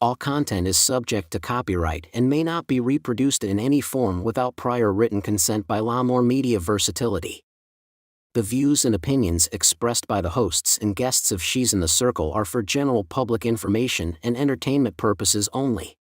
All content is subject to copyright and may not be reproduced in any form without prior written consent by Lamore Media Versatility. The views and opinions expressed by the hosts and guests of She's in the Circle are for general public information and entertainment purposes only.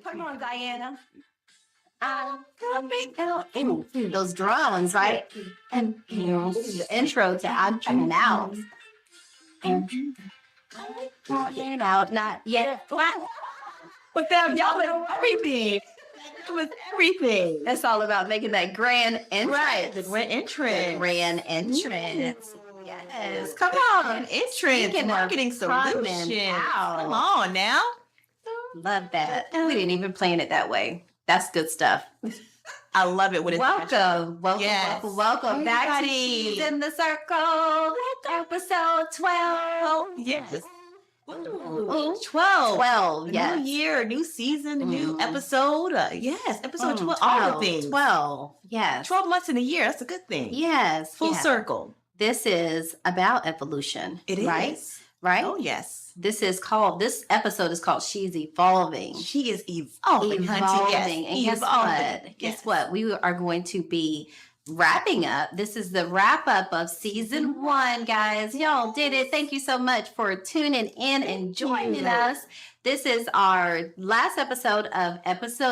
Come on, Diana. Those drums, right? And the intro to I'm Coming Out. Coming Out, not yet. With them, y'all know everything. It was everything. It's all about making that grand entrance. Right, the grand entrance. The grand entrance. Yes. Come on. Entrance, marketing solution. Come on now. Love that. We didn't even plan it that way. That's good stuff. I love it when it's welcome back to She's in the Circle, episode 12. Yes. Ooh. 12. Yes. New year, new season, new episode. Yes, episode 12. All the things. 12. Yes. 12 months in a year. That's a good thing. Yes. Full circle. This is about evolution. It right? is. Right? Oh, yes. This episode is called She's Evolving. She is evolving. Evolving. And guess what? We are going to be wrapping up. This is the wrap up of season 1, guys. Y'all did it. Thank you so much for tuning in and joining us. This is our last episode of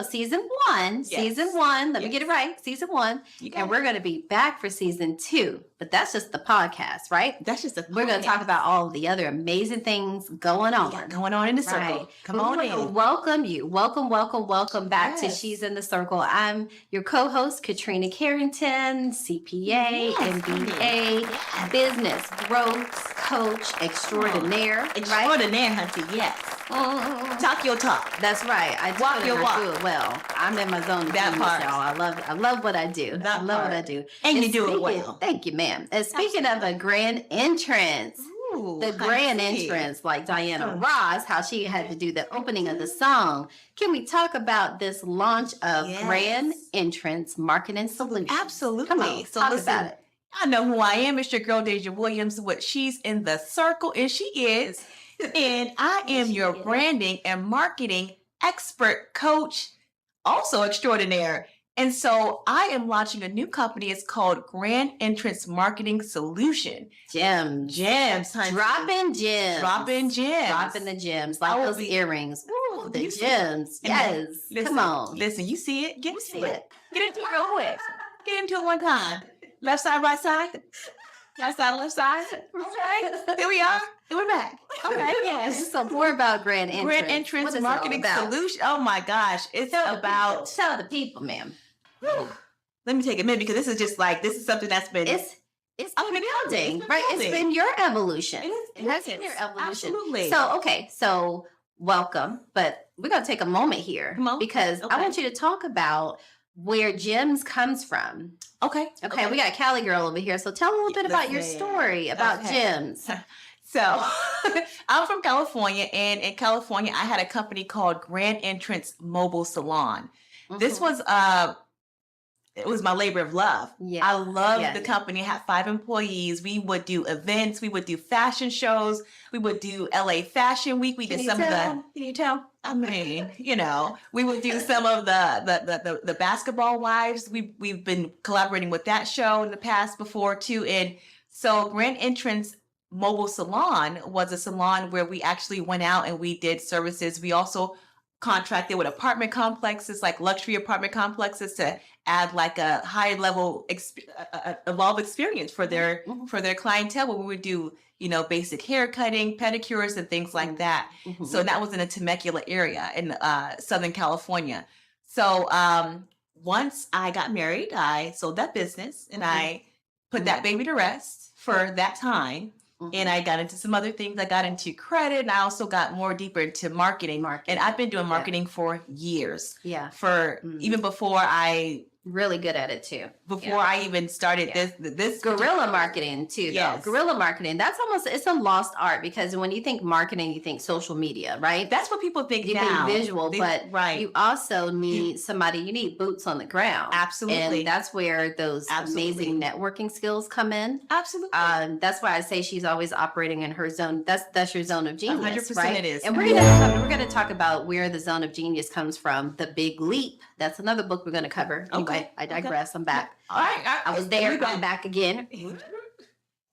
season 1. Yes. Season 1. Let me get it right. Season 1. And we're going to be back for season 2. But that's just the podcast, right? That's just We're going to talk about all the other amazing things going on. Going on in the circle. Right. Come on in. Welcome you. Welcome back to She's in the Circle. I'm your co-host, Katrina Carrington, CPA, MBA, business growth coach extraordinaire. Extraordinaire, hunty, yes. Talk your talk. That's right. I walk your walk. do it well. I'm in my zone. That part. Y'all. I love what I do. That I love part. what I do. And you do it well. Thank you, ma'am. And speaking of a grand entrance, the grand entrance, like Diana Ross, how she had to do the opening of the song. Can we talk about this launch of Grand Entrance Marketing Solutions? Absolutely. Come on, so talk listen, about it. I know who I am. It's your girl, Dejae Williams. What She's in the Circle, and she is. And I am your branding and marketing expert coach, also extraordinaire. And so I am launching a new company. It's called Grand Entrance Marketing Solution. Gems, honey. Dropping gems. Dropping the gems. Like those earrings. Ooh, the gems. Yes. Listen, come on. Listen, you see it? Get into it. Get into it real quick. Get into it one time. Left side, right side. Right side, left side. Okay. Here we are. And we're back. Okay. Yes. So more about Grand Entrance. Grand Entrance Marketing Solution. Oh my gosh. It's about... Tell the people, ma'am. Let me take a minute because this is something that's been... It's been building, right? It's been your evolution. It has been your evolution. Absolutely. So welcome. But we're going to take a moment here because I want you to talk about where Gems comes from. Okay. We got Cali girl over here. So tell a little bit about your story about Gems. So I'm from California, and in California, I had a company called Grand Entrance Mobile Salon. This was it was my labor of love. Yes. I loved the company. I had 5 employees. We would do events. We would do fashion shows. We would do LA Fashion Week. We did some of the... Can you tell? I mean, we would do some of the Basketball Wives. We've been collaborating with that show in the past before too. And so Grand Entrance Mobile Salon was a salon where we actually went out and we did services. We also contracted with apartment complexes, like luxury apartment complexes, to add like a high level evolved experience for their clientele, where we would do, basic hair cutting, pedicures, and things like that. So that was in the Temecula area in Southern California. So once I got married, I sold that business and I put that baby to rest for that time. And I got into some other things. I got into credit, and I also got more deeper into marketing. And I've been doing marketing for years. Yeah. For even before I really good at it too. Before I even started this guerrilla marketing too. Yes. Guerrilla marketing. That's almost, it's a lost art, because when you think marketing, you think social media, right? That's what people think you now. think visual, but right. you also need somebody, you need boots on the ground. Absolutely. And that's where those amazing networking skills come in. Absolutely. That's why I say she's always operating in her zone. That's your zone of genius. 100% right? it is. And we're gonna talk about where the zone of genius comes from. The Big Leap. That's another book we're gonna cover. Anyway, I digress. I'm back. All right. I was there. I'm back again.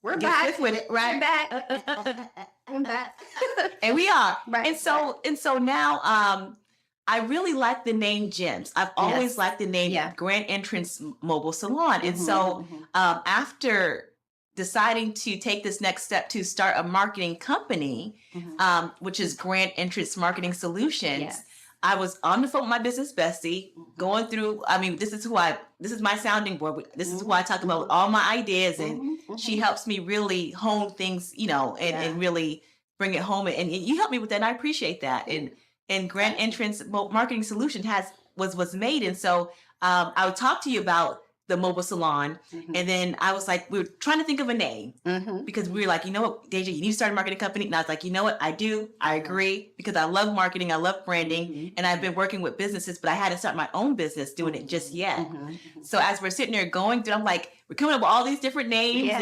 We're back with it, right? I'm back. I'm back. And we are. Right. And so now I really like the name GEMS. I've always liked the name Grand Entrance Mobile Salon. And so after deciding to take this next step to start a marketing company, which is Grand Entrance Marketing Solutions, Yes. I was on the phone with my business bestie, going through, this is my sounding board. This is who I talk about all my ideas. And she helps me really hone things, and really bring it home. And you help me with that. And I appreciate that. And Grand Entrance Marketing Solution was made. And so I would talk to you about the mobile salon. And then I was like, we were trying to think of a name because we were like, you know what, Dejae, you need to start a marketing company. And I was like, you know what, I do. I agree, because I love marketing. I love branding. And I've been working with businesses, but I hadn't started my own business doing it just yet. So as we're sitting there going through, I'm like, we're coming up with all these different names.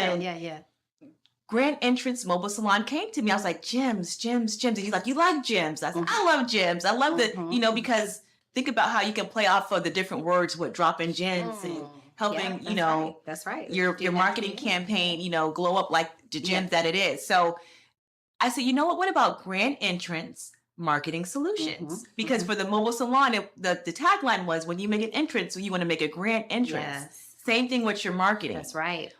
Grand Entrance Mobile Salon came to me. I was like, gems. And he's like, you like gems? I said, I love gems. I love the, because think about how you can play off of the different words with dropping gems and helping, that's right. your marketing campaign, glow up like the gems that it is. So I said, you know what about Grand Entrance Marketing Solutions? Because for the mobile salon, the tagline was, when you make an entrance, you want to make a grand entrance. Yes. Same thing with your marketing. That's right.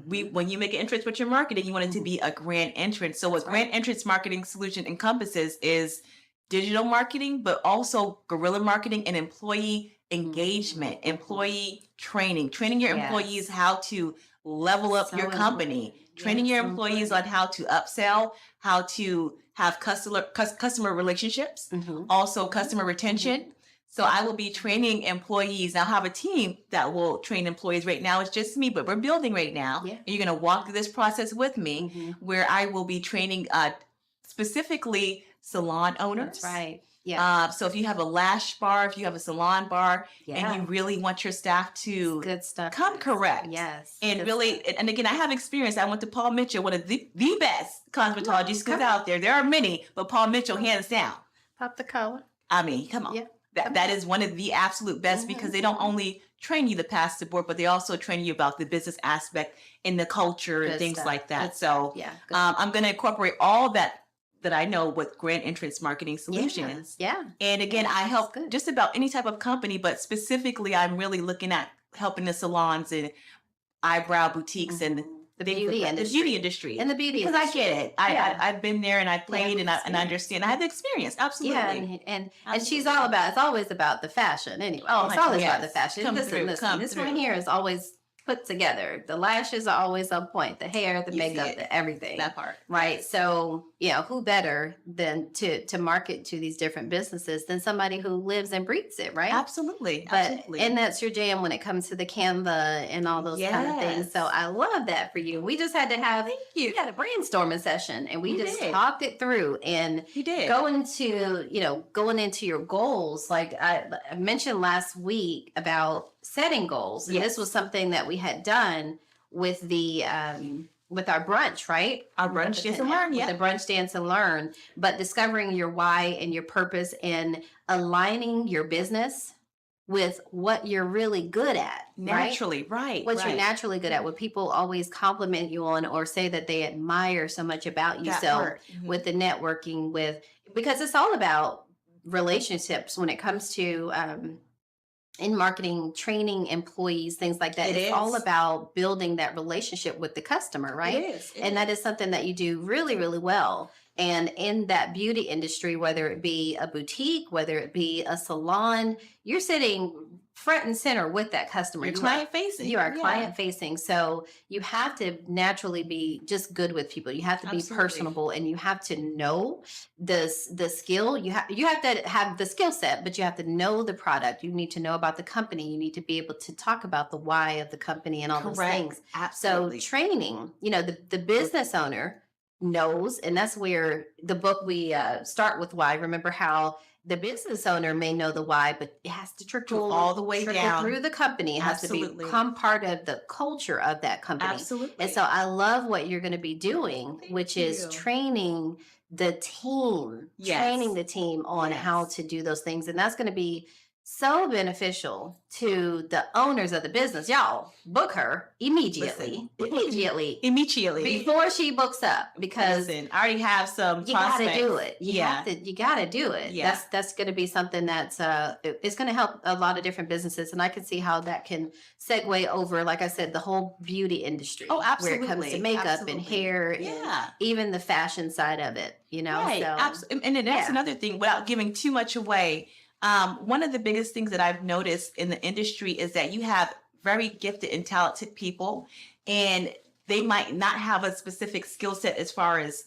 When you make an entrance with your marketing, you want it to be a grand entrance. So what Grand Entrance Marketing Solution encompasses is digital marketing, but also guerrilla marketing and employee engagement, employee training your employees how to level up your company, training your employees on how to upsell, how to have customer relationships, also customer retention. So I will be training employees. I'll have a team that will train employees. Right now it's just me, but we're building right now. And you're going to walk through this process with me, where I will be training specifically salon owners. That's right. Yeah. So if you have a lash bar, if you have a salon bar, and you really want your staff to good stuff. Come correct. Yes. And really, and again, I have experience. I went to Paul Mitchell, one of the best cosmetology schools out there. There are many, but Paul Mitchell, hands down. Pop the collar. Come on. Yeah. That is one of the absolute best, because they don't only train you to pass the board, but they also train you about the business aspect and the culture and things like that. So I'm going to incorporate all that I know with Grand Entrance Marketing Solutions. And again, I help just about any type of company, but specifically I'm really looking at helping the salons and eyebrow boutiques and the beauty industry. And the beauty because industry. I get it. I've been there and I played and I understand. I have the experience. Absolutely. And she's all about, it's always about the fashion anyway. It's always about the fashion. Listen, this one here is always put together. The lashes are always on point. The hair, the makeup, the everything. That part. Right. So, who better than to market to these different businesses than somebody who lives and breathes it, right? Absolutely. And that's your jam when it comes to the Canva and all those kind of things. So I love that for you. We just had to have we had a brainstorming session and we just talked it through and going into your goals. Like I mentioned last week about setting goals. And this was something that we had done with the with our brunch, right? Our brunch dance and learn, the brunch dance and learn, but discovering your why and your purpose and aligning your business with what you're really good at. Naturally, right? What you're naturally good at, what people always compliment you on or say that they admire so much about you. So with the networking, because it's all about relationships when it comes to in marketing, training employees, things like that. It's all about building that relationship with the customer, right? It is. And that is something that you do really, really well. And in that beauty industry, whether it be a boutique, whether it be a salon, you're sitting front and center with that customer. You're client facing. You are client facing. So you have to naturally be just good with people. You have to be personable, and you have to know the skill. You have to have the skill set, but you have to know the product. You need to know about the company. You need to be able to talk about the why of the company and all those things. Absolutely. So training, the business owner knows, and that's where the book we start with why. Remember how the business owner may know the why, but it has to trickle all the way down through the company. It has to become part of the culture of that company. Absolutely. And so I love what you're going to be doing, which is training the team, training the team on how to do those things. And that's going to be so beneficial to the owners of the business. Y'all book her immediately before she books up, because I already have some you prospects. got to do it. You got to do it. Yeah. That's going to be something that's it's going to help a lot of different businesses, and I can see how that can segue over, like I said, the whole beauty industry. Oh, absolutely. Where it comes to makeup and hair, and even the fashion side of it. Right. So, absolutely. And that's another thing. Without giving too much away, one of the biggest things that I've noticed in the industry is that you have very gifted and talented people, and they might not have a specific skill set as far as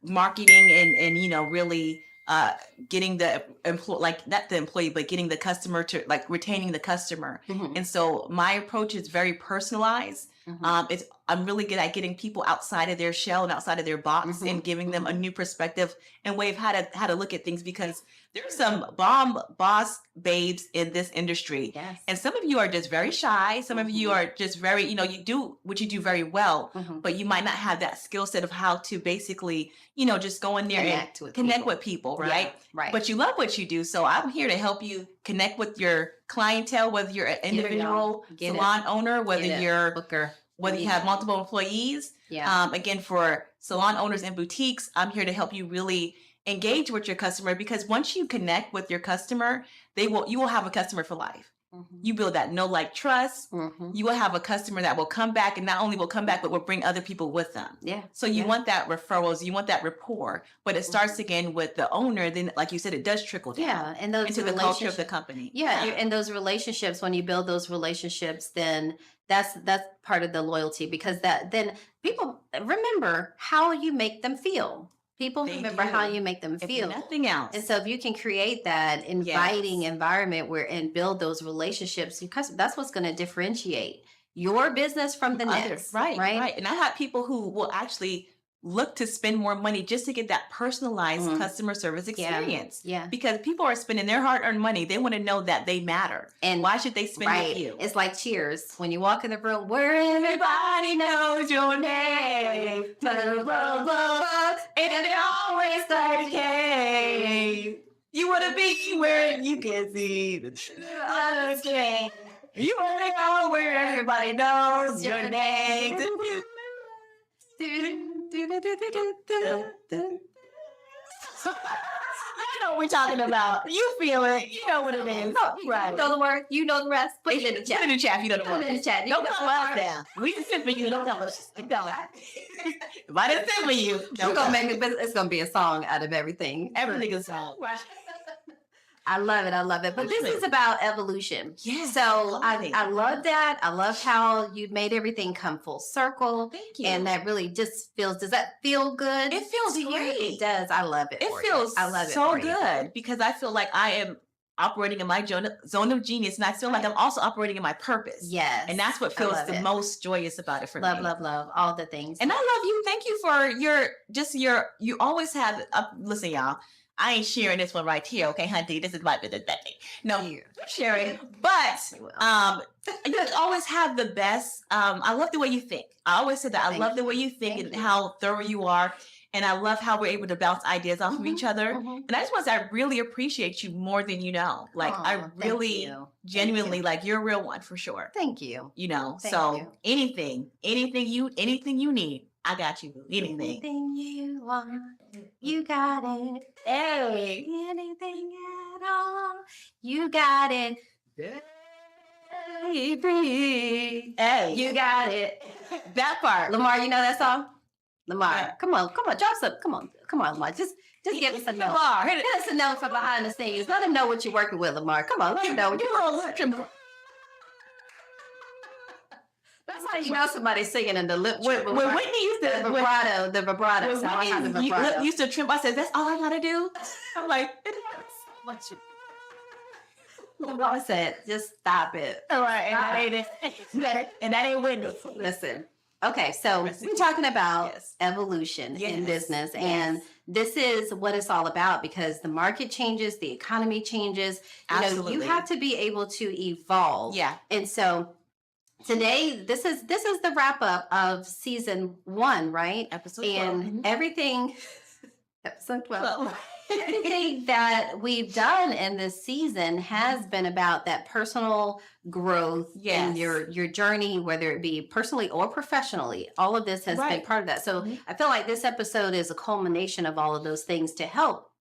marketing and really getting the employee, like not the employee, but getting the customer to like retaining the customer. And so my approach is very personalized. I'm really good at getting people outside of their shell and outside of their box and giving them a new perspective and way of how to look at things, because there's some bomb boss babes in this industry. Yes. And some of you are just very shy. Some of you are just very, you do what you do very well, but you might not have that skill set of how to basically, just go in there and connect with people, right? Yeah, right. But you love what you do. So I'm here to help you connect with your clientele, whether you're an individual salon owner, whether you're booker, whether you have multiple employees. Again, for salon owners and boutiques, I'm here to help you really engage with your customer, because once you connect with your customer, you will have a customer for life. You build that know, like, trust. You will have a customer that will come back, and not only will come back, but will bring other people with them. So you want that referrals, you want that rapport, but it starts again with the owner. Then, like you said, it does trickle down and those into the culture of the company. And those relationships, when you build those relationships, then that's part of the loyalty, because then people remember how you make them feel. People remember how you make them feel. Nothing else. And so if you can create that inviting environment and build those relationships, because that's what's going to differentiate your business from the next. Right. And I have people who will actually look to spend more money just to get that personalized customer service experience. Because people are spending their hard-earned money. They want to know that they matter. And why should they spend with you? It's like Cheers. When you walk in the room where everybody knows your name. And they always start K. You want to be where you can see the screen. You want to go where everybody knows your name. You know what we're talking about. You feel it. You know what it is. Right. You know the word. You know the rest. Put it in the chat. Put it in the chat. You know the word. Put it in the chat. Don't come out there. We can sit for you. Don't tell us. If I didn't sit for you, it's gonna be a song out of everything. Everything is a song. I love it. But this is about evolution. So I love that. I love how you made everything come full circle. Thank you. And that really just does that feel good? It feels great. It does. I love it. I love it so good, because I feel like I am operating in my zone of genius, and I feel like I'm also operating in my purpose. Yes. And that's what feels the most joyous about it for me. Love, all the things. And I love you. Thank you for you always have, listen, y'all, I ain't sharing this one right here, okay, Hunty? This is my business. No, you're sharing. But you always have the best. I love the way you think. I always say that. I love the way you think and how thorough you are. And I love how we're able to bounce ideas off of each other. And I just want to say I really appreciate you more than you know. Like, I really genuinely, like, you're a real one for sure. Thank you. Anything you need, I got you. Anything. Anything you want, you got it. Hey. Anything at all, you got it. Baby. Hey. You got it. That part. Lamar, you know that song? Lamar, Yeah. come on, drop some. Come on, Lamar. Just give us a note. Lamar, Give us a note from behind the scenes. Let them know what you're working with, Lamar. Come on, let them know. That's how you know somebody's singing in the lip. When Whitney used to the vibrato. When So I have the Whitney vibrato. used to trim, I said, "That's all I gotta do." I'm like, I said, just stop it. all right, and that ain't it. And that ain't Whitney. Listen. Okay, so we're talking about Yes. evolution in Yes. business, Yes. and this is what it's all about because the market changes, the economy changes. You know, Absolutely. you have to be able to evolve. Yeah. And so today, this is the wrap up of season 1, right? Episode And 12. everything. Episode 12. Well, Everything that we've done in this season has been about that personal growth in Yes. your journey, whether it be personally or professionally. All of this has been Right. part of that. So Mhm. I feel like this episode is a culmination of all of those things to help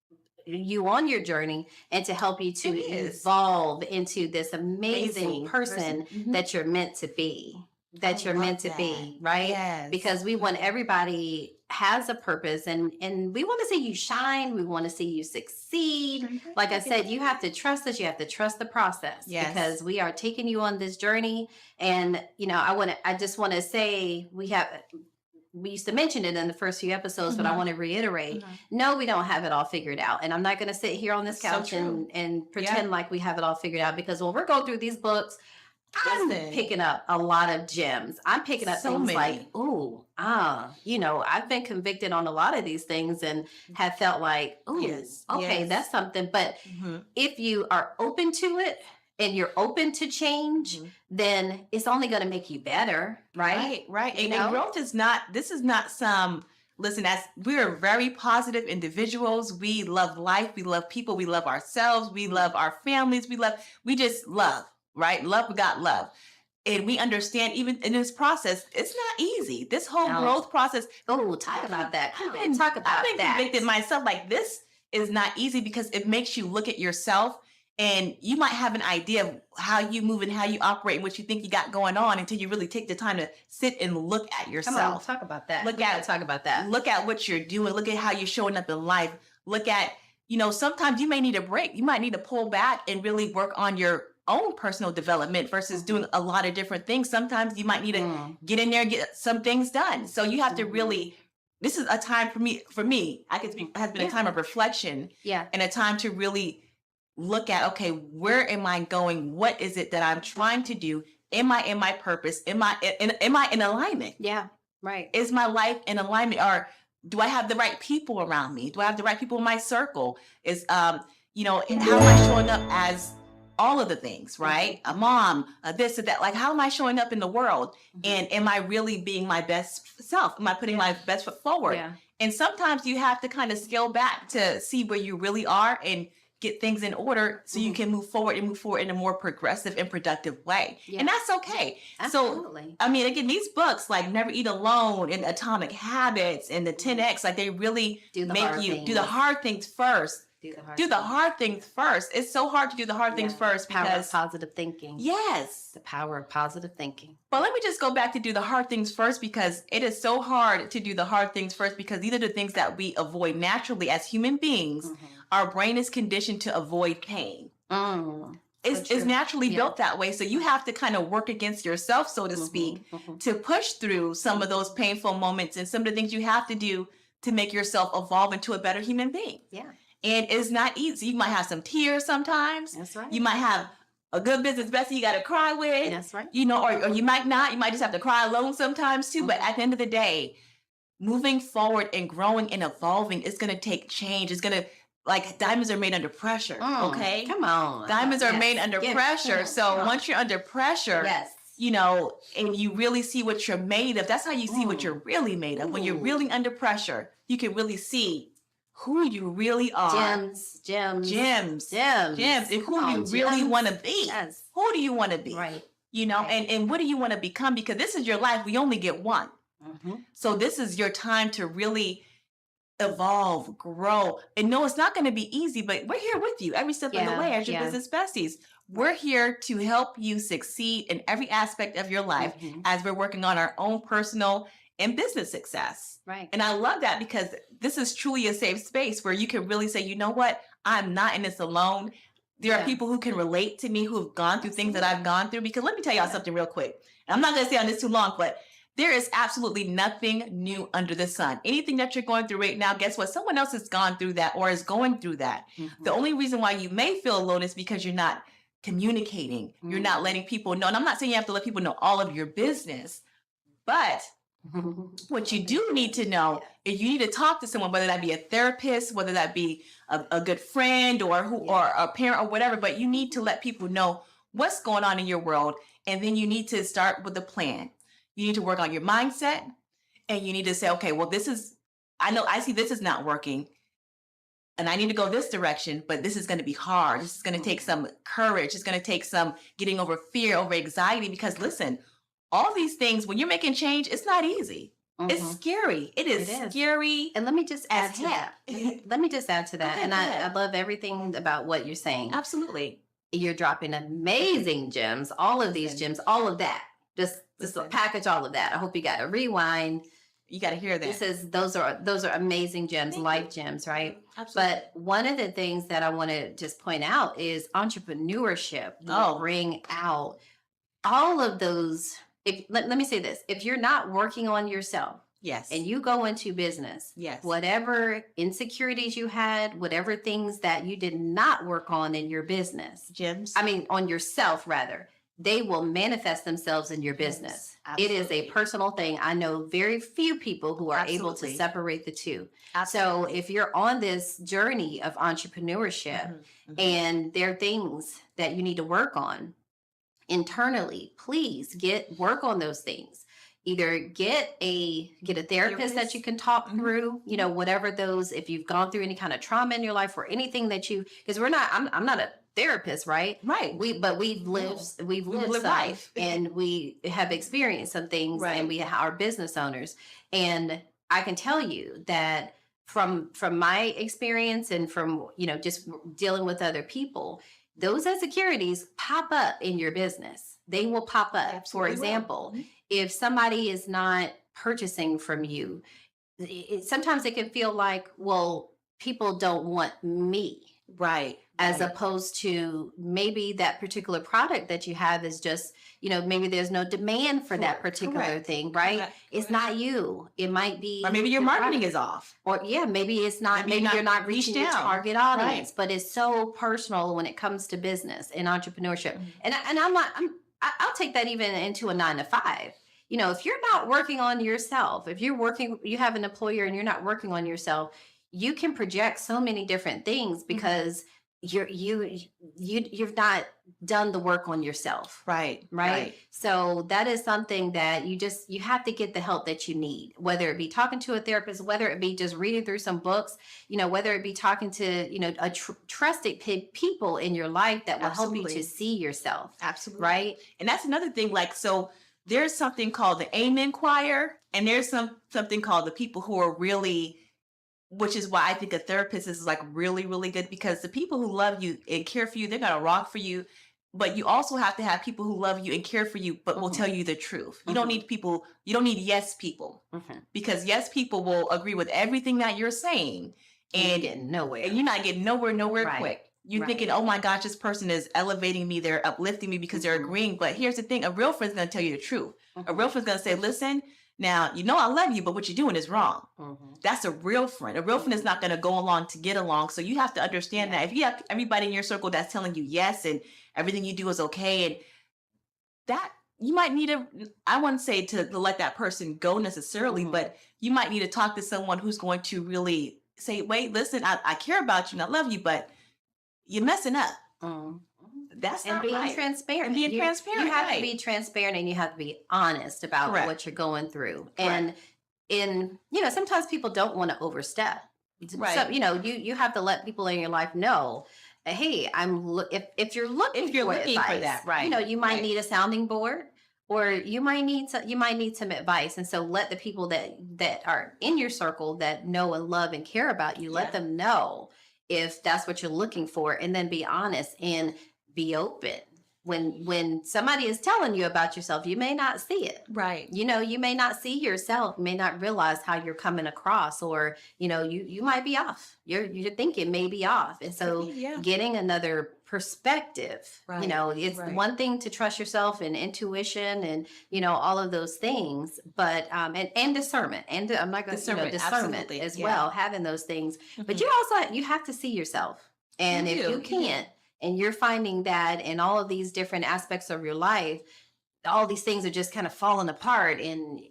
you on your journey and to help you to It is. evolve into this amazing person Mhm. that you're meant to be. I That you're love meant to that. be, right? Yes. Because we want everybody has a purpose and we want to see you shine. We want to see you succeed. Like I said, you have to trust us. You have to trust the process Yes. because we are taking you on this journey. And, you know, I just want to say we used to mention it in the first few episodes, but I Mhm. want to reiterate, Mhm. no, we don't have it all figured out. And I'm not going to sit here on this So couch true. and pretend like we have it all figured out because when we're going through these books, I'm Listen. picking up a lot of gems. I'm picking up So things many. like, ooh, you know, I've been convicted on a lot of these things and have felt like, ooh, Yes, okay, yes. that's something. But Mhm. if you are open to it and you're open to change, Mhm. then it's only going to make you better, right? Right. You And know? growth is not, this is not some, listen, we are very positive individuals. We love life. We love people. We love ourselves. We love our families. We just love, right? Love, we got love. And we understand even in this process, it's not easy. This whole No. growth process, Oh, talk about that. Come on, talk about I've been that. convicted myself. Like, this is not easy because it makes you look at yourself and you might have an idea of how you move and how you operate and what you think you got going on until you really take the time to sit and look at Come on, yourself. talk about that. Look We gotta at- talk about that. Look at what you're doing. Look at how you're showing up in life. Look at, you know, sometimes you may need a break. You might need to pull back and really work on your own personal development versus doing a lot of different things. Sometimes you might need to Mm. get in there and get some things done. So you have to really, this is a time for me, I could speak, has been a time of reflection Yeah. and a time to really look at, okay, where am I going? What is it that I'm trying to do? Am I in my purpose? Am I in alignment? Yeah. Right. Is my life in alignment? Or do I have the right people around me? Do I have the right people in my circle? Is, you know, how am I showing up as all of the things, right? A mom, this or that. Like, how am I showing up in the world? And am I really being my best self? Am I putting my best foot forward? Yeah. And sometimes you have to kind of scale back to see where you really are and get things in order so you can move forward in a more progressive and productive way. Yeah. And that's okay. Absolutely. So, I mean, again, these books like Never Eat Alone and Atomic Habits and the 10X, like they really Do the make hard you do the things. hard things first. Do the hard things first. It's so hard to do the hard things first Power because of positive thinking. yes. The power of positive thinking. But let me just go back to do the hard things first because it is so hard to do the hard things first because these are the things that we avoid naturally as human beings. Our brain is conditioned to avoid pain. It's true. naturally Yeah. built that way. So you have to kind of work against yourself, so to speak, to push through some of those painful moments and some of the things you have to do to make yourself evolve into a better human being. Yeah. And it's not easy. You might have some tears sometimes. That's right. You might have a good business bestie you got to cry with. That's right. You know, or you might not. You might just have to cry alone sometimes too. But at the end of the day, moving forward and growing and evolving is going to take change. It's going to, like, diamonds are made under pressure. Okay? Come on. Diamonds are Yes. made under Yes. pressure. Yes. So Come on. once you're under pressure, Yes. you know, and you really see what you're made of, that's how you see what you're really made of. When you're really under pressure, you can really see who you really are. Gems. And who Come you on, really gems. want to be. Yes. Who do you want to be? Right. You know, Right. and what do you want to become? Because this is your life. We only get one. So this is your time to really evolve, grow. And no, it's not going to be easy, but we're here with you every step of the way as your business besties. We're here to help you succeed in every aspect of your life as we're working on our own personal and business success. Right. And I love that because this is truly a safe space where you can really say, you know what? I'm not in this alone. There are people who can relate to me who have gone through things that I've gone through. Because let me tell y'all something real quick. And I'm not going to stay on this too long, but there is absolutely nothing new under the sun. Anything that you're going through right now, guess what? Someone else has gone through that or is going through that. The only reason why you may feel alone is because you're not communicating. You're not letting people know. And I'm not saying you have to let people know all of your business, but what you do need to know is you need to talk to someone, whether that be a therapist, whether that be a good friend or a parent or whatever, but you need to let people know what's going on in your world. And then you need to start with a plan. You need to work on your mindset and you need to say, okay, well, I see this is not working and I need to go this direction, but this is going to be hard. This is going to take some courage. It's going to take some getting over fear, over anxiety, because listen, all these things, when you're making change, it's not easy. It's scary. It is scary. And let me just add to heck. that. Let me just add to that. And I love everything about what you're saying. Absolutely. You're dropping amazing gems, all of these gems, all of that. Just package all of that. I hope you got a rewind. You got to hear that. Those are amazing gems, life gems, right? Absolutely. But one of the things that I want to just point out is entrepreneurship will bring out all of those. Let me say this. If you're not working on yourself, and you go into business, whatever insecurities you had, whatever things that you did not work on in your business, on yourself rather, they will manifest themselves in your business. It is a personal thing. I know very few people who are able to separate the two. So if you're on this journey of entrepreneurship and there are things that you need to work on internally, please work on those things. Either get a therapist that you can talk through, whatever those, if you've gone through any kind of trauma in your life or anything that because I'm not a therapist, right? Right. We've lived life and we have experienced some things and we are business owners. And I can tell you that from my experience and from, just dealing with other people, those insecurities pop up in your business. They will pop up. Absolutely. For example, if somebody is not purchasing from you, sometimes it can feel like, well, people don't want me. Right. As opposed to maybe that particular product that you have is just, maybe there's no demand for that particular thing, right? It's not you. It might be. Or maybe your marketing is off. Or maybe it's not, maybe you're not reaching your target audience, but it's so personal when it comes to business and entrepreneurship. And I'll take that even into a 9-to-5. If you're not working on yourself, if you have an employer and you're not working on yourself, you can project so many different things because you've not done the work on yourself. Right. So that is something that you have to get the help that you need, whether it be talking to a therapist, whether it be just reading through some books, whether it be talking to, trusted people in your life that will help you to see yourself. Absolutely. Right. And that's another thing. So there's something called the Amen Choir, and there's something called the people who are really, which is why I think a therapist is really, really good, because the people who love you and care for you, they're going to rock for you. But you also have to have people who love you and care for you, but will tell you the truth. You don't need you don't need yes people, because yes people will agree with everything that you're saying and get nowhere. And you're not getting nowhere quick. You're thinking, oh my gosh, this person is elevating me. They're uplifting me because they're agreeing. But here's the thing. A real friend's going to tell you the truth. A real friend's going to say, listen, now, I love you, but what you're doing is wrong. That's a real friend. A real friend is not going to go along to get along. So you have to understand that if you have everybody in your circle that's telling you yes and everything you do is okay, and that you might need I wouldn't say to let that person go necessarily, but you might need to talk to someone who's going to really say, wait, listen, I care about you and I love you, but you're messing up. That's not right. Transparent. And being transparent. You have to be transparent and you have to be honest about what you're going through. Correct. And sometimes people don't want to overstep. Right. So, you have to let people in your life know, hey, if you're looking for advice, that, right. You might need a sounding board. or you might need some advice. And so let the people that are in your circle that know and love and care about you, let them know if that's what you're looking for, and then be honest and be open. When somebody is telling you about yourself, you may not see it. Right. You may not see yourself, may not realize how you're coming across, or, you might be off. You're thinking may be off. And so getting another perspective, it's one thing to trust yourself and intuition and, all of those things, but, and discernment, and I'm not going to discernment as well, having those things, but you have to see yourself. And if you can't, and you're finding that in all of these different aspects of your life, all these things are just kind of falling apart, and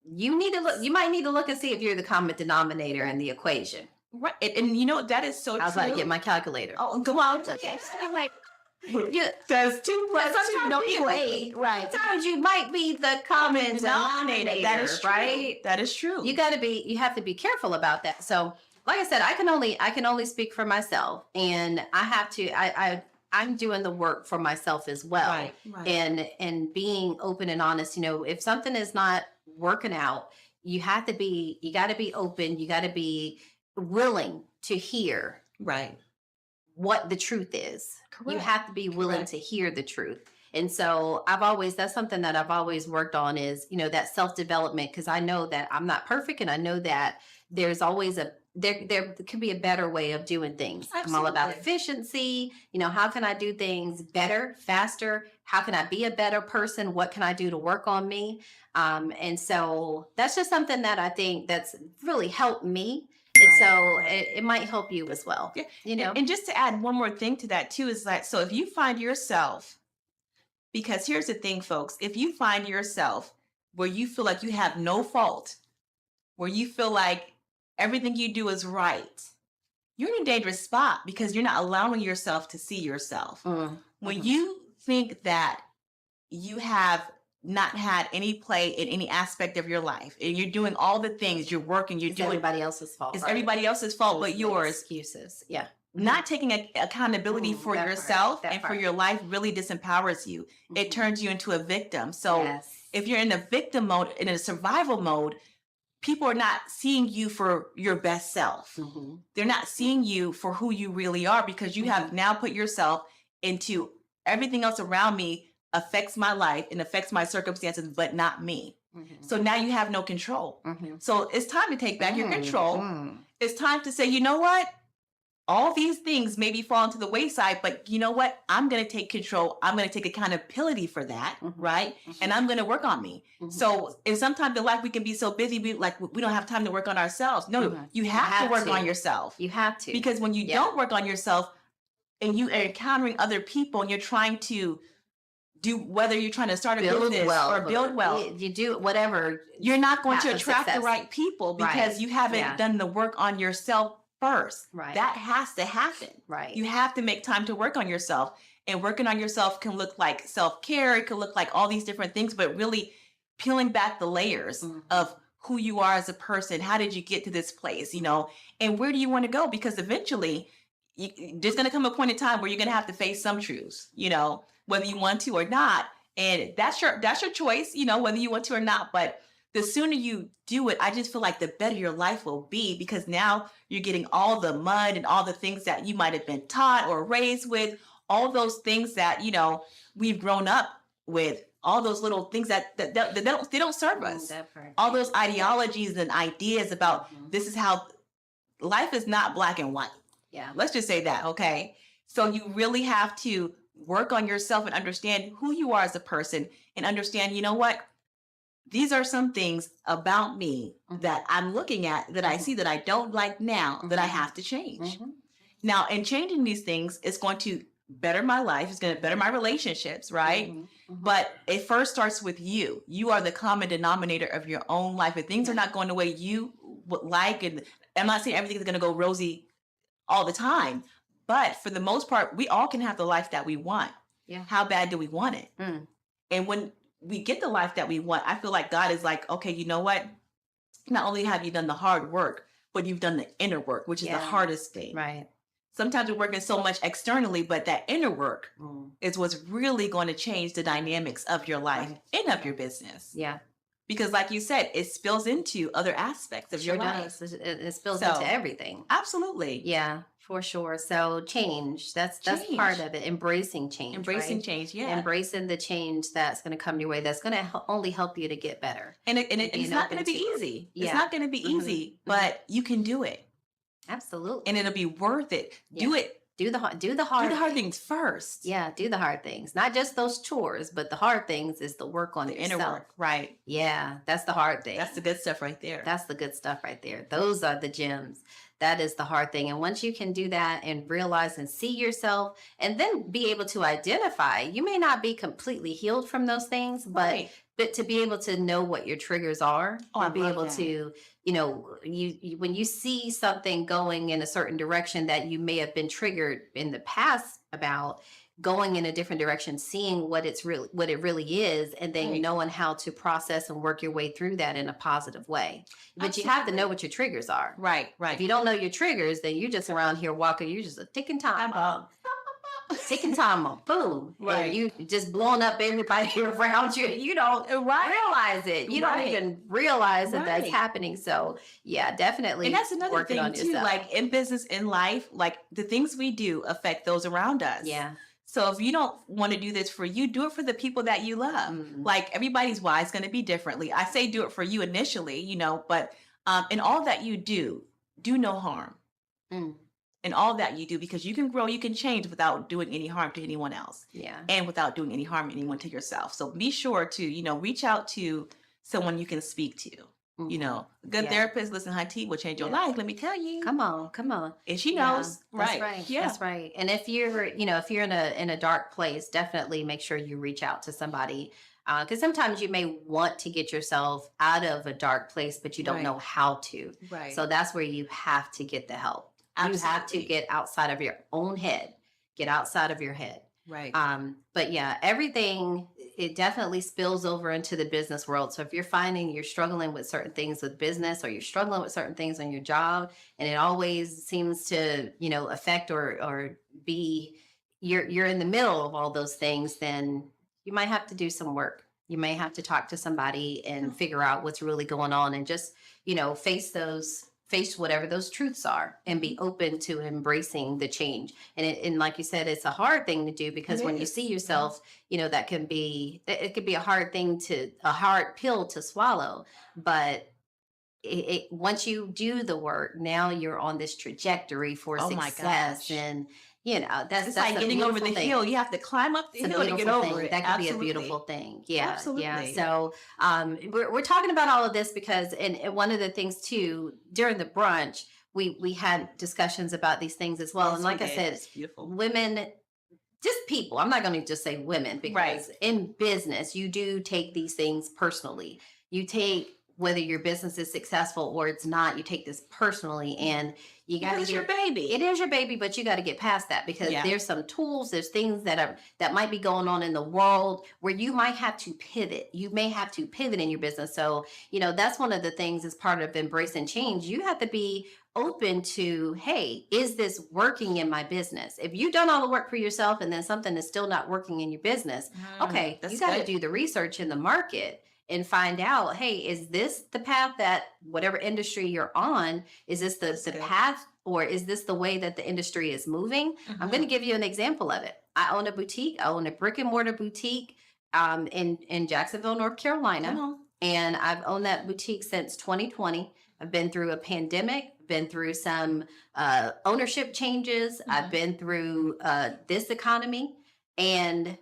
you might need to look and see if you're the common denominator in the equation. Right. And that is so true. I was about to get my calculator. Oh, come on. Okay. I'm like, there's 2 plus 2. No, anyway. Right. Sometimes you might be the common denominator. That is true. Right? That is true. You have to be careful about that. So, like I said, I can only speak for myself, and I have to, I'm doing the work for myself as well. Right. And being open and honest, if something is not working out, you got to be open. You got to be willing to hear what the truth is. Correct. You have to be willing to hear the truth. And so that's something that I've always worked on is, that self-development, because I know that I'm not perfect, and I know that there's always there could be a better way of doing things. Absolutely. I'm all about efficiency. How can I do things better, faster? How can I be a better person? What can I do to work on me? And so that's just something that I think that's really helped me. And so it might help you as well. Yeah. And just to add one more thing to that too, is that, so if you find yourself, because here's the thing, folks, if you find yourself where you feel like you have no fault, where you feel like everything you do is right, you're in a dangerous spot, because you're not allowing yourself to see yourself. When you think that you have not had any play in any aspect of your life, and you're doing all the things, you're working, you're doing everybody else's fault. It's everybody else's fault, but yours. Excuses. Yeah. Not taking accountability for yourself and for your life really disempowers you. It turns you into a victim. So if you're in a victim mode, in a survival mode, people are not seeing you for your best self. They're not seeing you for who you really are, because you have now put yourself into everything else around me affects my life and affects my circumstances, but not me. So now you have no control. So it's time to take back your control. It's time to say, you know what? All these things maybe fall into the wayside, but you know what? I'm going to take control. I'm going to take accountability for that, right? And I'm going to work on me. So, and sometimes in life we can be so busy, we don't have time to work on ourselves. No, you have to work on yourself. You have to. Because when you don't work on yourself, and you are encountering other people, and you're trying to do, whether you're trying to start a business or build wealth, you do whatever, you're not going to attract the right people, because you haven't done the work on yourself first. That has to happen. You have to make time to work on yourself, and working on yourself can look like self-care. It can look like all these different things, but really peeling back the layers of who you are as a person. How did you get to this place, and where do you want to go? Because eventually there's going to come a point in time where you're going to have to face some truths, whether you want to or not. And that's your choice, whether you want to or not. But the sooner you do it, I just feel like the better your life will be, because now you're getting all the mud and all the things that you might have been taught or raised with, all those things that, we've grown up with, all those little things that they don't serve us. All those ideologies and ideas about this is how life is, not black and white. Yeah. Let's just say that. Okay. So you really have to work on yourself and understand who you are as a person, and understand, you know what? These are some things about me that I'm looking at, that I see that I don't like now, that I have to change. Now, in changing these things, it's going to better my life. It's going to better my relationships, right? But it first starts with you. You are the common denominator of your own life. If things are not going the way you would like, and I'm not saying everything is going to go rosy all the time, but for the most part, we all can have the life that we want. How bad do we want it? And when we get the life that we want, I feel like God is like, okay, you know what? Not only have you done the hard work, but you've done the inner work, which is the hardest thing. sometimes we're working so much externally, but that inner work Mm. is what's really going to change the dynamics of your life and of your business. Yeah. Because like you said, it spills into other aspects of Sure your life. does. It spills So, into everything. Absolutely. Yeah, for sure. So change. That's part Change. of it. Embracing change. Embracing right? change, yeah. Embracing the change that's going to come your way. That's going to only help you to get better. And it's being not open going to be to it. easy. Yeah. It's not going to be Mhm. easy, but you can do it. Absolutely. And it'll be worth it. Do Yeah. it. Do the hard. Do the hard things first. Yeah, do the hard things. Not just those chores, but the hard things is the work on The yourself. inner work. Right. Yeah, that's the hard thing. That's the good stuff right there. That's the good stuff right there. Those are the gems. That is the hard thing. And once you can do that and realize and see yourself and then be able to identify, you may not be completely healed from those things, but Right. but to be able to know what your triggers are Oh, I and be love able that. to, you when you see something going in a certain direction that you may have been triggered in the past about, going in a different direction, seeing what it really is, and then Right. knowing how to process and work your way through that in a positive way. But you have to know what your triggers are. Right. If you don't know your triggers, then you're just around here walking, you're just a ticking time bomb. Ticking time bomb. Boom. Right. And you just blowing up everybody around you. You don't realize it. You don't Right. even realize that that's Right. happening. So yeah, definitely. And that's another working thing on too, yourself. like in business, in life, like the things we do affect those around us. Yeah. So if you don't want to do this for you, do it for the people that you love. Mhm. Like everybody's why is going to be differently. I say do it for you initially, but in all that you do no harm. Mm. In all that you do, because you can grow, you can change without doing any harm to anyone else. Yeah. And without doing any harm to anyone, to yourself. So be sure to, reach out to someone you can speak to. Mhm. A good Yeah. therapist, listen, Hunty, will change your Yeah. life. Let me tell you. Come on. And she Yeah, knows. That's right. Yeah. That's right. And if you're in a dark place, definitely make sure you reach out to somebody. Because sometimes you may want to get yourself out of a dark place, but you don't Right. know how to. Right. So that's where you have to get the help. You have to Absolutely. get outside of your own head. Get outside of your head. Right. But yeah, everything, it definitely spills over into the business world. So if you're finding you're struggling with certain things with business, or you're struggling with certain things on your job, and it always seems to, affect or be, you're in the middle of all those things, then you might have to do some work. You may have to talk to somebody and figure out what's really going on, and just, face whatever those truths are, and be open to embracing the change. And like you said, it's a hard thing to do, because It when you is. see yourself, that can be, it could be a hard pill to swallow. But once you do the work, now you're on this trajectory for Oh my success. gosh. And that's It's like a getting over beautiful the thing. hill. You have to climb up the It's a hill to get beautiful over thing. it. That could Absolutely. be a beautiful thing. Yeah. Absolutely. Yeah. So we're talking about all of this because, and one of the things too, during the brunch, we had discussions about these things as well. Yes, And like we I did. said, It's beautiful. women, just people, I'm not going to just say women, because Right. in business, you do take these things personally. You take, whether your business is successful or it's not, you take this personally, and you got to It's your baby. It is your baby, but you got to get past that, because Yeah. there's some tools, there's things that might be going on in the world where you might have to pivot. You may have to pivot in your business. So, that's one of the things as part of embracing change. You have to be open to, hey, is this working in my business? If you've done all the work for yourself and then something is still not working in your business, okay, that's you got to good. do the research in the market and find out, hey, is this the path that whatever industry you're on, is this the good. path, or is this the way that the industry is moving? I'm going to give you an example of it. I own a boutique. I own a brick and mortar boutique in Jacksonville, North Carolina. Come on. And I've owned that boutique since 2020. I've been through a pandemic, been through some ownership changes. I've been through this economy. And,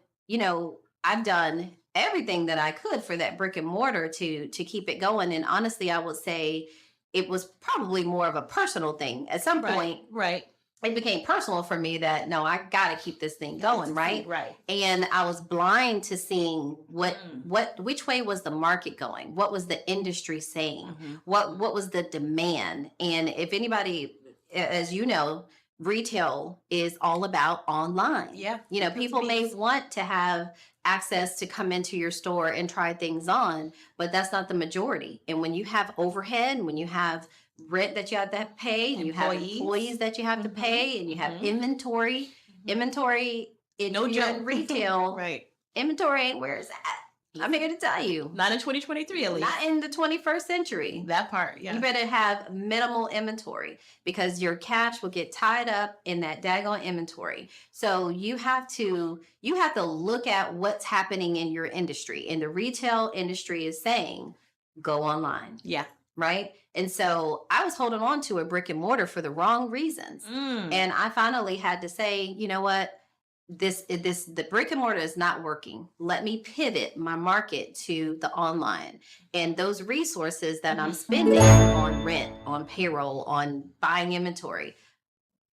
I've done everything that I could for that brick and mortar to keep it going. And honestly, I would say it was probably more of a personal thing. At some point, Right. it became personal for me that, no, I got to keep this thing going, right? Right. And I was blind to seeing which way was the market going? What was the industry saying? Mhm. What was the demand? And if anybody, as you know, retail is all about online. Yeah. People may want to have access to come into your store and try things on, but that's not the majority. And when you have overhead, when you have rent that you have to pay, and you have employees that you have to pay, and you have inventory. Inventory in retail. Right. Inventory ain't where it's at. I'm here to tell you. Not in 2023, at least. Not in the 21st century. That part, yeah. You better have minimal inventory because your cash will get tied up in that daggone inventory. So you have to look at what's happening in your industry. And the retail industry is saying, go online. Yeah. Right? And so I was holding on to a brick and mortar for the wrong reasons. And I finally had to say, you know what? The brick and mortar is not working. Let me pivot my market to the online, and those resources that I'm spending on rent, on payroll, on buying inventory.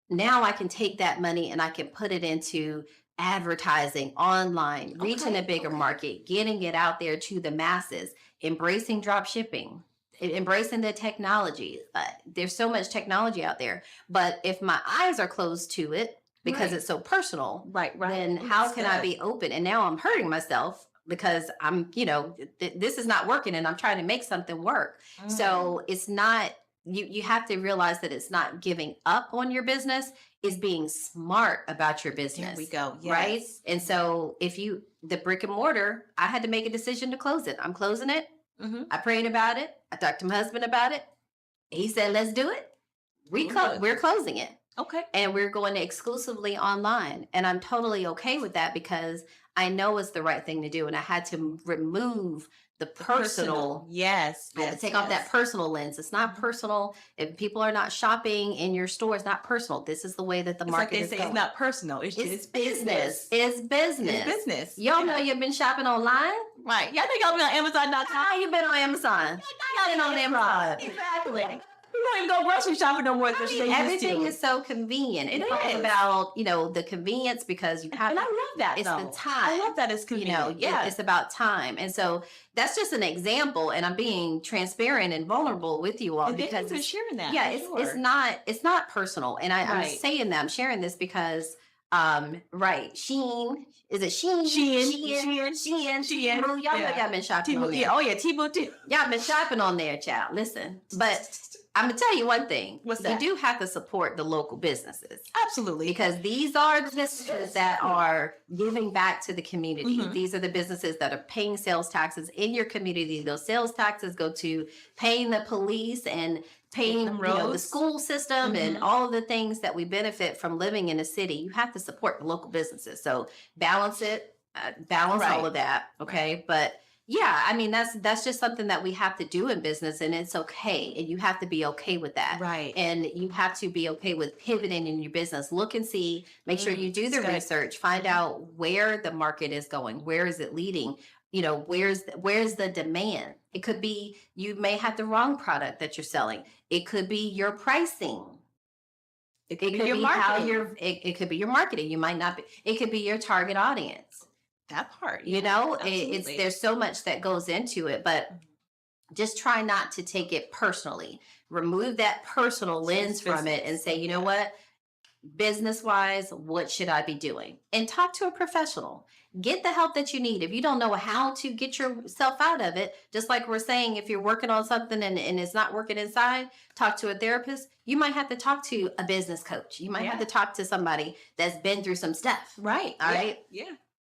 Now I can take that money and I can put it into advertising online, reaching a bigger market, getting it out there to the masses, embracing drop shipping, embracing the technology. There's so much technology out there, but if my eyes are closed to it, because it's so personal, then how can I be open? And now I'm hurting myself because I'm, this is not working and I'm trying to make something work. So it's not, you have to realize that it's not giving up on your business, it's being smart about your business. There we go. Yes. Right? And so the brick and mortar, I had to make a decision to close it. I'm closing it. I prayed about it. I talked to my husband about it. He said, let's do it. We're closing it. Okay. And we're going to exclusively online. And I'm totally okay with that because I know it's the right thing to do. And I had to remove the personal. Yes. I had to take off that personal lens. It's not personal. If people are not shopping in your store, it's not personal. This is the way that the market is going. It's not personal. It's business. It's business. It's business. Y'all know you've been shopping online? Right. Y'all think y'all been on Amazon.com? How you been on Amazon? Y'all been on Amazon. Exactly. You don't even go grocery shopping no more. Everything is so convenient. It's all about, the convenience because you have. And I love that. It's the time. I love that it's convenient. It's about time. And so that's just an example. And I'm being transparent and vulnerable with you all because thank you for sharing that. Yeah, it's not personal. And I'm saying that I'm sharing this because Shein. Is it Shein? Shein. Y'all know y'all been shopping on there. Oh yeah, Tebow too. Y'all been shopping on there, child. Listen, but I'm gonna tell you one thing. What's that? You do have to support the local businesses. Absolutely. Because these are the businesses that are giving back to the community. These are the businesses that are paying sales taxes in your community. Those sales taxes go to paying the police and paying the school system and all of the things that we benefit from living in a city. You have to support the local businesses. So balance all of that. Okay. Right. But yeah, I mean, that's just something that we have to do in business, and it's okay. And you have to be okay with that. Right. And you have to be okay with pivoting in your business. Look and see, make sure you do the research, find out where the market is going. Where is it leading? Where's the demand? It could be, you may have the wrong product that you're selling. It could be your pricing. It could be your it could be your marketing. You might not be, it could be your target audience. That part, there's so much that goes into it, but just try not to take it personally. Remove that personal lens from it and say, you know what, business wise, what should I be doing? And talk to a professional. Get the help that you need. If you don't know how to get yourself out of it, just like we're saying, if you're working on something and it's not working inside, talk to a therapist. You might have to talk to a business coach. You might have to talk to somebody that's been through some stuff. Right. All right. Yeah.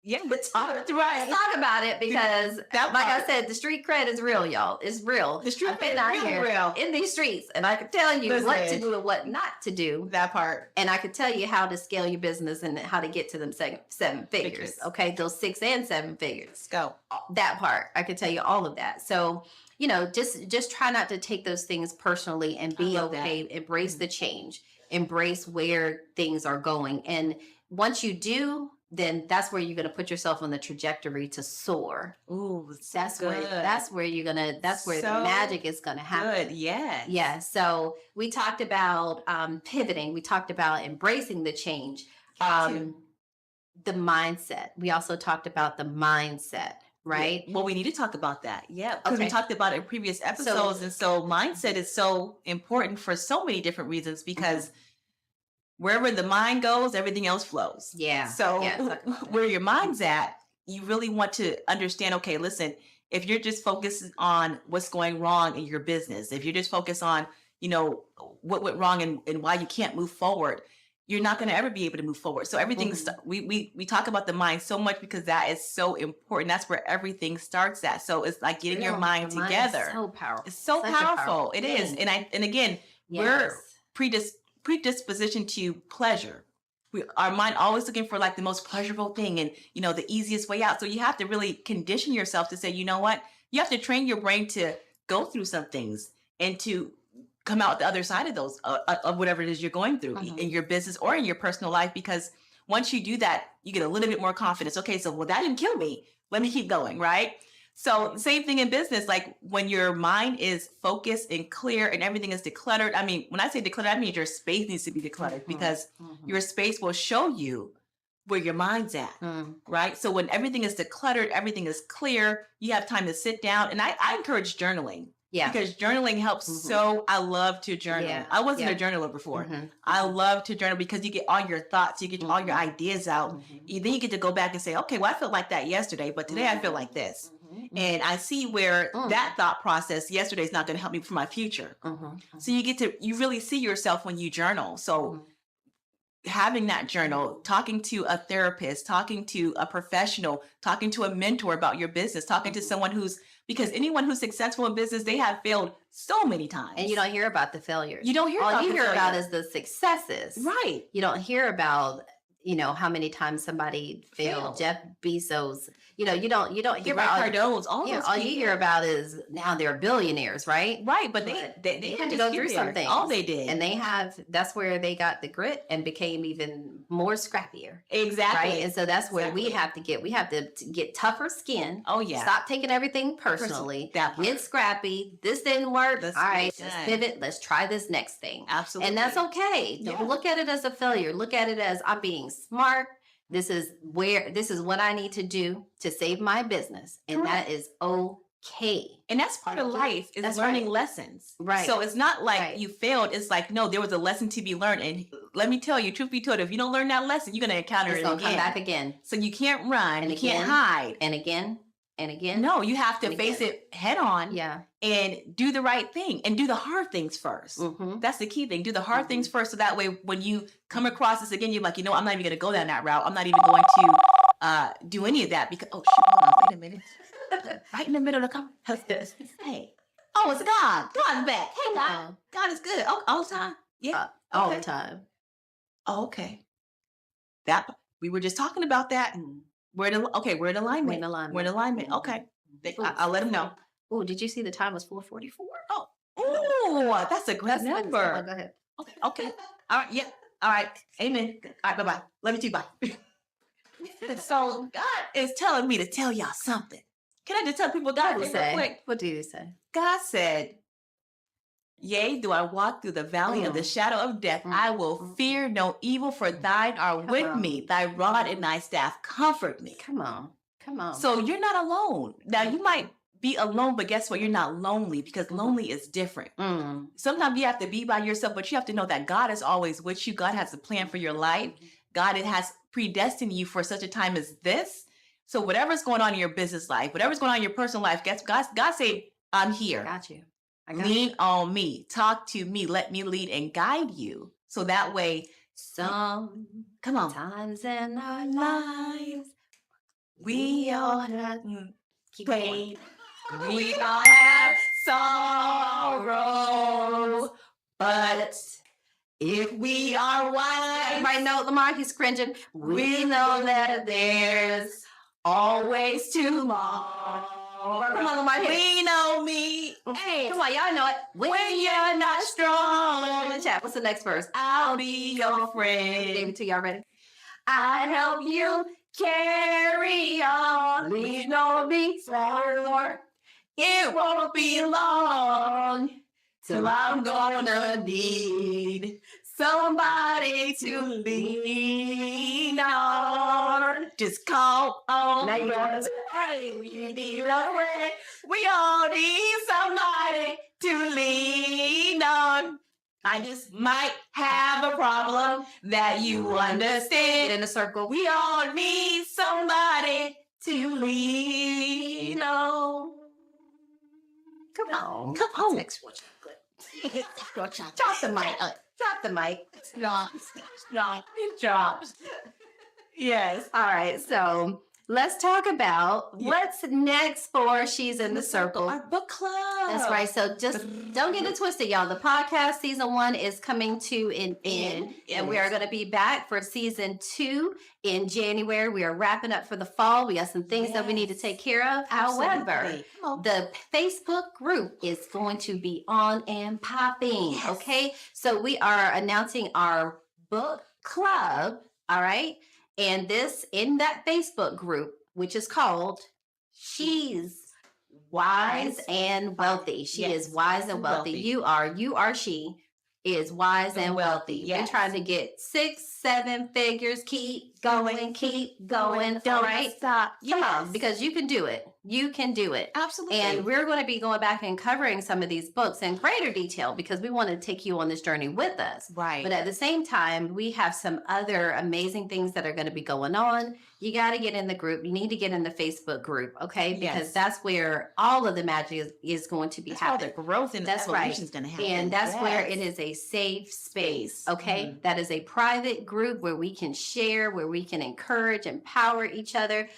Yeah, but talk about it because, like I said, the street cred is real, y'all. It's real. The street cred is real in these streets, and I can tell you what to do and what not to do. That part, and I can tell you how to scale your business and how to get to them seven figures. Okay, those 6 and 7 figures. Let's go. That part, I can tell you all of that. So just try not to take those things personally and be okay. Embrace the change. Embrace where things are going, and once you do, then that's where you're going to put yourself on the trajectory to soar. Ooh, that's where the magic is going to happen. Good, yes. Yeah. So we talked about pivoting. We talked about embracing the change. The mindset. We also talked about the mindset, right? Yeah. Well, we need to talk about that. Yeah. Because we talked about it in previous episodes. And so mindset is so important for so many different reasons because wherever the mind goes, everything else flows. Yeah. So where your mind's at, you really want to understand, okay, listen, if you're just focused on what's going wrong in your business, if you're just focused on, what went wrong and why you can't move forward, you're not going to ever be able to move forward. So everything's, we talk about the mind so much because that is so important. That's where everything starts at. So it's like getting your mind together. So powerful. It's so powerful. It is. And again, we're predisposition to pleasure. Our mind always looking for like the most pleasurable thing and, the easiest way out. So you have to really condition yourself to say, you know what? You have to train your brain to go through some things and to come out the other side of those, of whatever it is you're going through in your business or in your personal life. Because once you do that, you get a little bit more confidence. Okay, so that didn't kill me. Let me keep going, right? So same thing in business, like when your mind is focused and clear and everything is decluttered. I mean, when I say decluttered, I mean your space needs to be decluttered because your space will show you where your mind's at, right? So when everything is decluttered, everything is clear, you have time to sit down. And I encourage journaling. Yeah. Because journaling helps so. I love to journal. Yeah. I wasn't a journaler before. I love to journal because you get all your thoughts, you get all your ideas out. Then you get to go back and say, okay, well, I felt like that yesterday, but today I feel like this. And I see where that thought process yesterday is not going to help me for my future. So you really see yourself when you journal. So having that journal, talking to a therapist, talking to a professional, talking to a mentor about your business, talking to someone because anyone who's successful in business, they have failed so many times. And you don't hear about the failures. You don't hear about All you hear about is the successes. Right. You don't hear about, how many times somebody failed. Jeff Bezos, you don't hear about Cardones, all those all you hear about is now they're billionaires, right? Right, but they had to go through something. All they did. And that's where they got the grit and became even more scrappier. Exactly. Right. And so that's where we have to get tougher skin. Oh yeah. Stop taking everything personally. Get scrappy. This didn't work. All right, let's pivot. Let's try this next thing. Absolutely. And that's okay. Don't look at it as a failure. Look at it as I'm being smart. This is what I need to do to save my business. And that is okay. And that's part of life is learning lessons. Right. So it's not like you failed. It's like, no, there was a lesson to be learned. And let me tell you, truth be told, if you don't learn that lesson, you're going to encounter it again. It's going to come back again. So you can't run. You can't hide. And again. And again. No, you have to face it head on. Yeah. And do the right thing and do the hard things first. That's the key thing. Do the hard things first. So that way, when you come across this again, you're like, I'm not even going to go down that route. I'm not even going to do any of that because, oh, shoot, hold on, wait a minute. Right in the middle of the conversation. Hey, it's God. God's back. Hey, God. God is good. Oh, all the time. Yeah. All the time. Oh, okay. We were just talking about that. We're in alignment. We're in alignment. Okay. I'll let them know. Oh, did you see the time was 4:44? Oh, that's a great number. Go ahead. Okay. All right. Yeah. All right. Amen. All right. Bye-bye. Love you too. Bye. So God is telling me to tell y'all something. Can I just tell people God real quick? What did he say? God said, yea, do I walk through the valley of the shadow of death, I will fear no evil, for thine are with me. Thy rod and thy staff comfort me. Come on. So you're not alone. Now you might be alone, but guess what? You're not lonely because lonely is different. Sometimes you have to be by yourself, but you have to know that God is always with you. God has a plan for your life. God has predestined you for such a time as this. So whatever's going on in your business life, whatever's going on in your personal life, God say, I'm here. I got you. Lean on me. Talk to me. Let me lead and guide you. So that way, times in our lives, we all have pain. We all have sorrow. But if we are wise, right now, Lamar, he's cringing. We know that there's always tomorrow. Come on, Lamar. We know me. Hey, come on, y'all know it. When you're not strong. In the chat, what's the next verse? I'll be your friend. Gave it to y'all ready? I help you carry on. Lean on me, Lord. It won't be long till I'm gonna need somebody to lean on. Just call on us. We need a way. We all need somebody to lean on. I just might have a problem that you understand. Get in a circle. We all need somebody to lean on. Come on. Come on. Next one. Drop the mic. Drop the mic. Stop. It drops. Yes. All right. So let's talk about what's next for She's in the Circle. Our book club. That's right. So just don't get it twisted, y'all. The podcast season 1 is coming to an end, and we are going to be back for season 2 in January. We are wrapping up for the fall. We got some things that we need to take care of. However, the Facebook group is going to be on and popping. Yes. Okay. So we are announcing our book club. All right. And this in that Facebook group, which is called She's Wise and Wealthy. She is wise and wealthy. You are she is wise and wealthy. Yes. You're trying to get 6-7 figures. Keep going. Don't stop. Come on, because you can do it. You can do it. Absolutely. And we're going to be going back and covering some of these books in greater detail because we want to take you on this journey with us. Right. But at the same time, we have some other amazing things that are going to be going on. You got to get in the group. You need to get in the Facebook group, okay? Because that's where all of the magic is going to be happening. All the growth and evolution is going to happen. And that's where it is a safe space, okay? Mm-hmm. That is a private group where we can share, where we can encourage, empower each other.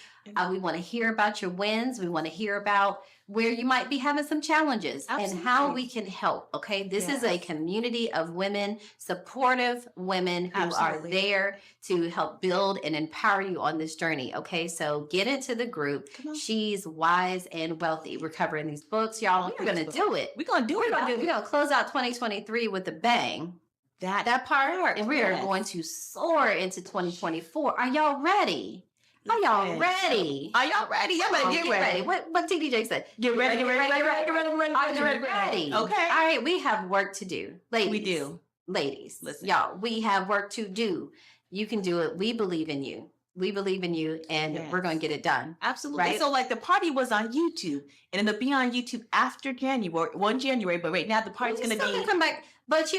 We want to hear about your wins. We want to hear about where you might be having some challenges and how we can help. Okay. This is a community of women, supportive women who are there to help build and empower you on this journey. Okay. So get into the group. She's Wise and Wealthy. We're covering these books, y'all. We're going to do it. We're going to do it. We're going to close out 2023 with a bang. That part. And we are going to soar into 2024. Are y'all ready? Are y'all ready? Are y'all ready? Y'all better get ready. What TDJ said? Get ready. Are you ready? Okay. All right, we have work to do. Ladies. We do. Ladies. Listen. Y'all, we have work to do. You can do it. We believe in you. We believe in you, and we're going to get it done. Absolutely. Right? So, like, the party was on YouTube, and it'll be on YouTube after January, but right now the party's going to be... come back. But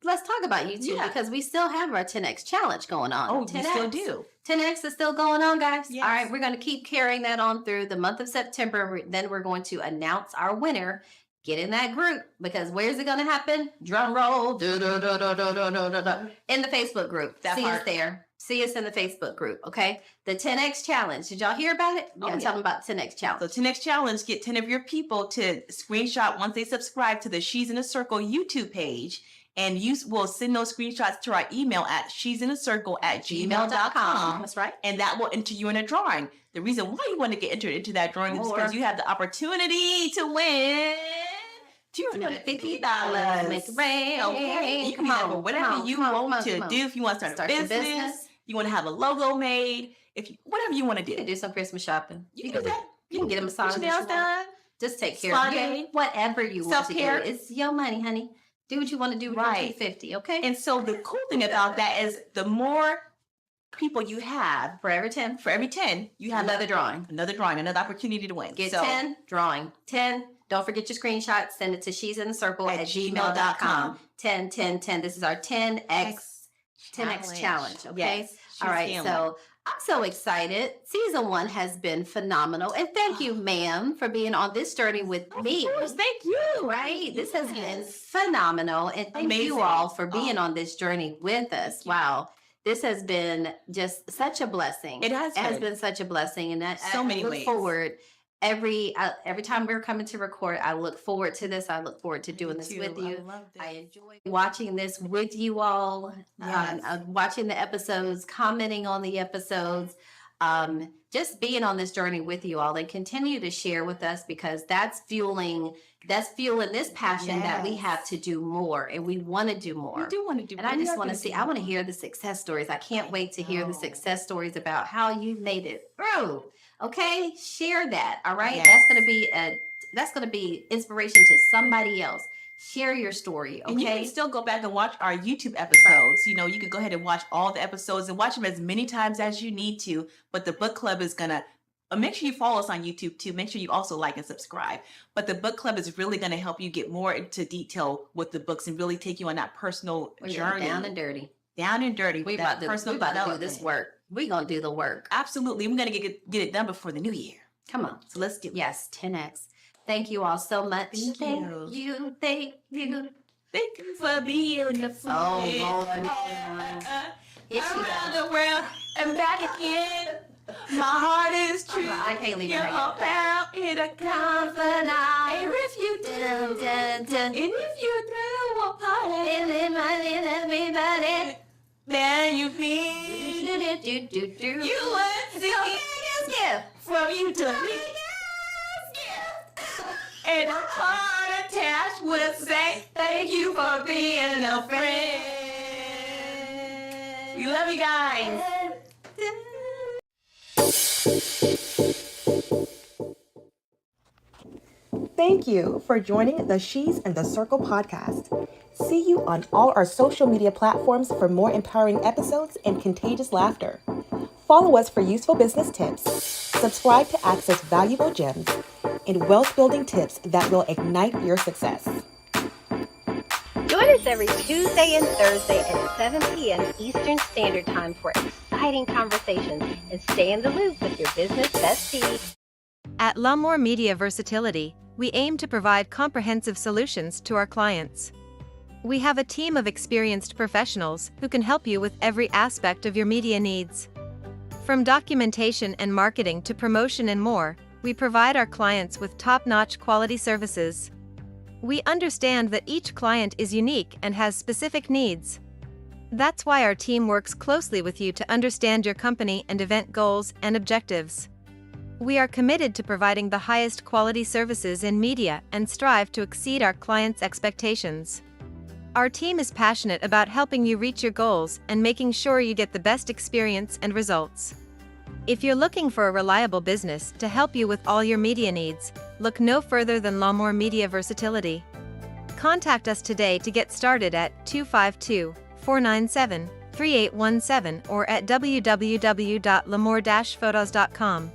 let's talk about YouTube because we still have our 10X challenge going on. Oh, we still do. 10X is still going on, guys. Yes. All right, we're going to keep carrying that on through the month of September. Then we're going to announce our winner. Get in that group because where's it going to happen? Drum roll. In the Facebook group. See us there. See us in the Facebook group, okay? The 10X challenge. Did y'all hear about it? Tell them about 10X challenge. So 10X challenge, get 10 of your people to screenshot once they subscribe to the She's in a Circle YouTube page. And you will send those screenshots to our email at she'sinacircle@gmail.com. That's right. And that will enter you in a drawing. The reason why you want to get entered into that drawing is because you have the opportunity to win $250. Make it rain. Okay. You can have whatever you want to do. If you want to start a business, you want to have a logo made, whatever you want to do. You can do some Christmas shopping. You can do that. You can get a massage. Nails done. Just take care of it. Whatever you want to do. It's your money, honey. Do what you want to do with your $250, okay? And so the cool thing about that is the more people you have, for every 10, you have another drawing, another opportunity to win. Get 10, drawing. 10, don't forget your screenshot. Send it to she'sinacircle@gmail.com. 10. This is our 10X challenge, okay? Yes, all right, so I'm so excited. Season 1 has been phenomenal. And thank you, ma'am, for being on this journey with me. Of course, thank you. Right? This has been phenomenal. And thank you all for being on this journey with us. Wow. This has been just such a blessing. It has been such a blessing. And I many look ways. Forward. Every time we're coming to record, I look forward to this. I look forward to doing this with you. I enjoy watching this with you all, watching the episodes, commenting on the episodes, just being on this journey with you all, and continue to share with us because that's fueling this passion that we have to do more, and we want to do more. We do want to do more. And I just want to see. I want to hear the success stories. I can't wait to hear the success stories about how you made it through. Okay, share that. All right, that's gonna be inspiration to somebody else. Share your story. Okay, and you can still go back and watch our YouTube episodes. You know, you can go ahead and watch all the episodes and watch them as many times as you need to. But the book club is gonna make sure you follow us on YouTube too. Make sure you also like and subscribe. But the book club is really gonna help you get more into detail with the books and really take you on that personal journey. Down and dirty. We about to do this work. We're going to do the work. Absolutely. We're going to get it done before the new year. Come on. So let's do it. Yes, 10X. Thank you all so much. Thank you. Thank you. Thank you for being the friend. Oh, Lord. Around the world and back again. My heart is true. I can't leave it You're right all found in a confidant. And if you do, and if you threw a party, then you feel you would see from you to me. And a heart attached would say, thank you for being a friend. We love you guys. Thank you for joining the She's in the Circle podcast. See you on all our social media platforms for more empowering episodes and contagious laughter. Follow us for useful business tips, subscribe to access valuable gems, and wealth-building tips that will ignite your success. Join us every Tuesday and Thursday at 7 p.m. Eastern Standard Time for exciting conversations and stay in the loop with your business besties. At Lamour Media Versatility, we aim to provide comprehensive solutions to our clients. We have a team of experienced professionals who can help you with every aspect of your media needs. From documentation and marketing to promotion and more, we provide our clients with top-notch quality services. We understand that each client is unique and has specific needs. That's why our team works closely with you to understand your company and event goals and objectives. We are committed to providing the highest quality services in media and strive to exceed our clients' expectations. Our team is passionate about helping you reach your goals and making sure you get the best experience and results. If you're looking for a reliable business to help you with all your media needs, look no further than Lamour Media Versatility. Contact us today to get started at 252-497-3817 or at www.lamour-photos.com.